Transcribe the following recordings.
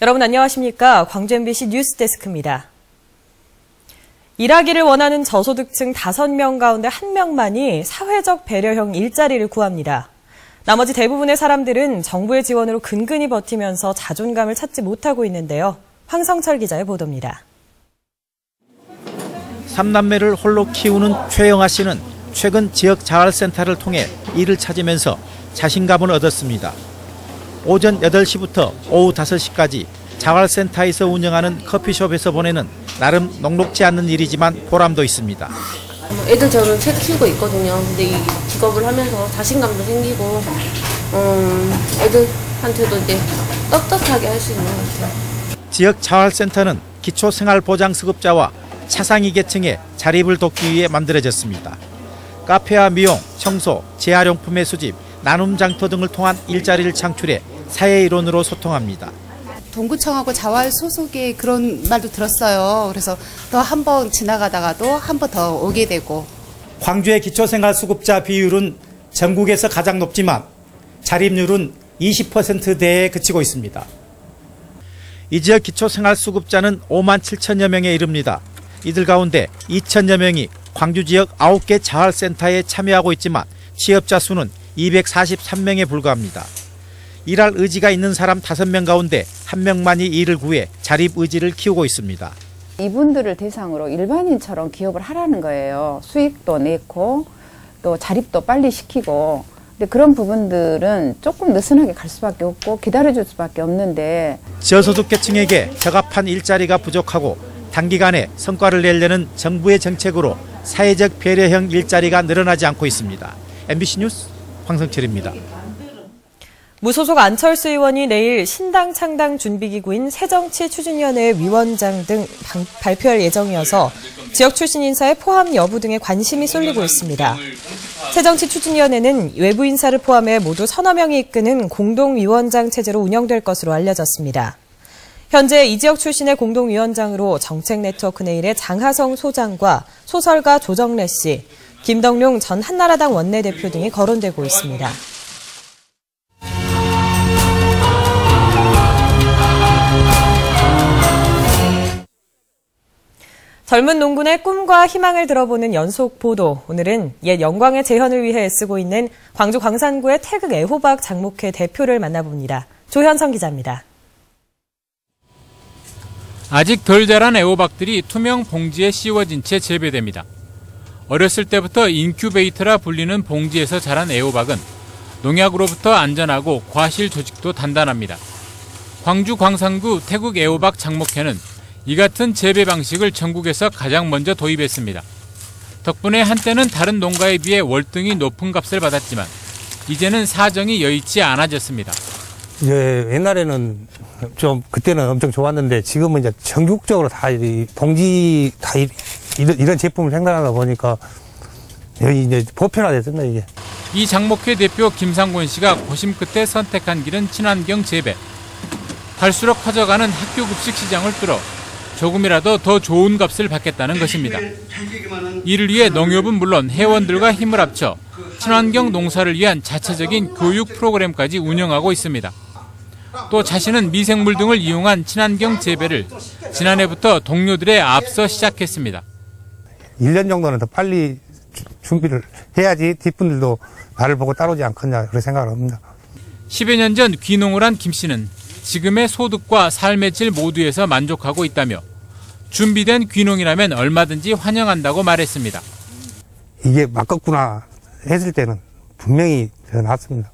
여러분 안녕하십니까? 광주 MBC 뉴스데스크입니다. 일하기를 원하는 저소득층 5명 가운데 1명만이 사회적 배려형 일자리를 구합니다. 나머지 대부분의 사람들은 정부의 지원으로 근근히 버티면서 자존감을 찾지 못하고 있는데요. 황성철 기자의 보도입니다. 3남매를 홀로 키우는 최영아 씨는 최근 지역 자활센터를 통해 일을 찾으면서 자신감을 얻었습니다. 오전 8시부터 오후 5시까지 자활센터에서 운영하는 커피숍에서 보내는 나름 녹록지 않는 일이지만 보람도 있습니다. 애들 저는 책 키우고 있거든요. 근데 이 직업을 하면서 자신감도 생기고 애들한테도 이제 떳떳하게 할 수 있는 것 같아요. 지역 자활센터는 기초생활보장수급자와 차상위 계층의 자립을 돕기 위해 만들어졌습니다. 카페와 미용, 청소, 재활용품의 수집, 나눔 장터 등을 통한 일자리를 창출해 사회 일원으로 소통합니다. 동구청하고 자활 소속의 그런 말도 들었어요. 그래서 또 한 번 지나가다가도 한 번 더 오게 되고. 광주의 기초생활수급자 비율은 전국에서 가장 높지만 자립률은 20%대에 그치고 있습니다. 이 지역 기초생활수급자는 5만 7천여 명에 이릅니다. 이들 가운데 2천여 명이 광주 지역 9개 자활센터에 참여하고 있지만 취업자 수는 243명에 불과합니다. 일할 의지가 있는 사람 5명 가운데 1명만이 일을 구해 자립 의지를 키우고 있습니다. 이분들을 대상으로 일반인처럼 기업을 하라는 거예요. 수익도 내고 또 자립도 빨리 시키고. 근데 그런 부분들은 조금 느슨하게 갈 수밖에 없고 기다려줄 수밖에 없는데. 저소득계층에게 적합한 일자리가 부족하고 단기간에 성과를 내려는 정부의 정책으로 사회적 배려형 일자리가 늘어나지 않고 있습니다. MBC 뉴스 황성철입니다. 무소속 안철수 의원이 내일 신당 창당 준비기구인 새정치추진위원회 위원장 등 발표할 예정이어서 지역 출신 인사의 포함 여부 등에 관심이 쏠리고 있습니다. 새정치추진위원회는 외부 인사를 포함해 모두 서너 명이 이끄는 공동위원장 체제로 운영될 것으로 알려졌습니다. 현재 이 지역 출신의 공동위원장으로 정책네트워크네일의 장하성 소장과 소설가 조정래 씨, 김덕룡 전 한나라당 원내대표 등이 거론되고 있습니다. 젊은 농군의 꿈과 희망을 들어보는 연속 보도. 오늘은 옛 영광의 재현을 위해 애쓰고 있는 광주 광산구의 태극 애호박 장목회 대표를 만나봅니다. 조현성 기자입니다. 아직 덜 자란 애호박들이 투명 봉지에 씌워진 채 재배됩니다. 어렸을 때부터 인큐베이터라 불리는 봉지에서 자란 애호박은 농약으로부터 안전하고 과실 조직도 단단합니다. 광주 광산구 태극 애호박 장목회는 이 같은 재배 방식을 전국에서 가장 먼저 도입했습니다. 덕분에 한때는 다른 농가에 비해 월등히 높은 값을 받았지만 이제는 사정이 여의치 않아졌습니다. 옛날에는 좀 그때는 엄청 좋았는데 지금은 이제 전국적으로 다 봉지 다 이런 제품을 생산하다 보니까 여기 이제 보편화됐습니다, 이게. 이 장목회 대표 김상곤 씨가 고심 끝에 선택한 길은 친환경 재배. 갈수록 커져가는 학교 급식 시장을 뚫어 조금이라도 더 좋은 값을 받겠다는 것입니다. 이를 위해 농협은 물론 회원들과 힘을 합쳐 친환경 농사를 위한 자체적인 교육 프로그램까지 운영하고 있습니다. 또 자신은 미생물 등을 이용한 친환경 재배를 지난해부터 동료들에 앞서 시작했습니다. 1년 정도는 더 빨리 준비를 해야지 뒷분들도 나를 보고 따르지 않겠냐 그런 생각을 합니다. 10여 년 전 귀농을 한 김 씨는 지금의 소득과 삶의 질 모두에서 만족하고 있다며 준비된 귀농이라면 얼마든지 환영한다고 말했습니다. 이게 맞겠구나 했을 때는 분명히 더 낫습니다.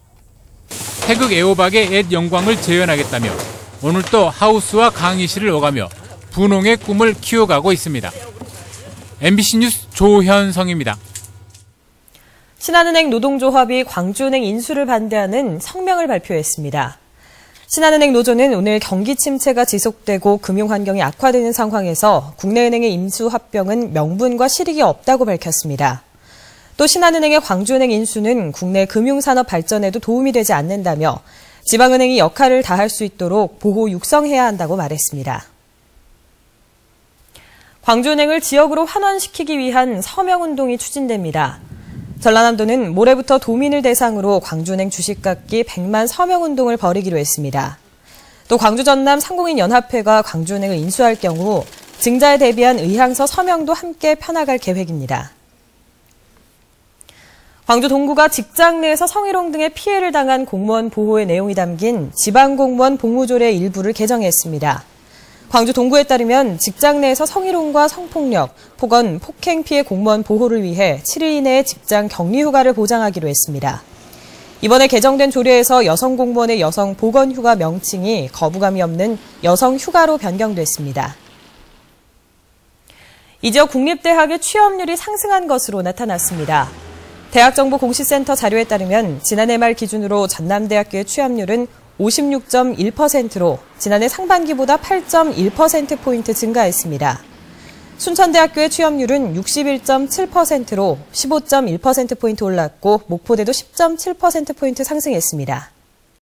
태극 애호박의 옛 영광을 재현하겠다며 오늘 또 하우스와 강의실을 오가며 분홍의 꿈을 키워가고 있습니다. MBC 뉴스 조현성입니다. 신한은행 노동조합이 광주은행 인수를 반대하는 성명을 발표했습니다. 신한은행 노조는 오늘 경기 침체가 지속되고 금융 환경이 악화되는 상황에서 국내은행의 인수 합병은 명분과 실익이 없다고 밝혔습니다. 또 신한은행의 광주은행 인수는 국내 금융산업 발전에도 도움이 되지 않는다며 지방은행이 역할을 다할 수 있도록 보호 육성해야 한다고 말했습니다. 광주은행을 지역으로 환원시키기 위한 서명운동이 추진됩니다. 전라남도는 모레부터 도민을 대상으로 광주은행 주식 갖기 100만 서명운동을 벌이기로 했습니다. 또 광주전남상공인연합회가 광주은행을 인수할 경우 증자에 대비한 의향서 서명도 함께 펴나갈 계획입니다. 광주 동구가 직장 내에서 성희롱 등의 피해를 당한 공무원 보호의 내용이 담긴 지방공무원 복무조례 일부를 개정했습니다. 광주 동구에 따르면 직장 내에서 성희롱과 성폭력, 폭언, 폭행 피해 공무원 보호를 위해 7일 이내에 직장 격리휴가를 보장하기로 했습니다. 이번에 개정된 조례에서 여성 공무원의 여성 보건휴가 명칭이 거부감이 없는 여성휴가로 변경됐습니다. 이 지역 국립대학의 취업률이 상승한 것으로 나타났습니다. 대학정보공시센터 자료에 따르면 지난해 말 기준으로 전남대학교의 취업률은 56.1%로 지난해 상반기보다 8.1%포인트 증가했습니다. 순천대학교의 취업률은 61.7%로 15.1%포인트 올랐고 목포대도 10.7%포인트 상승했습니다.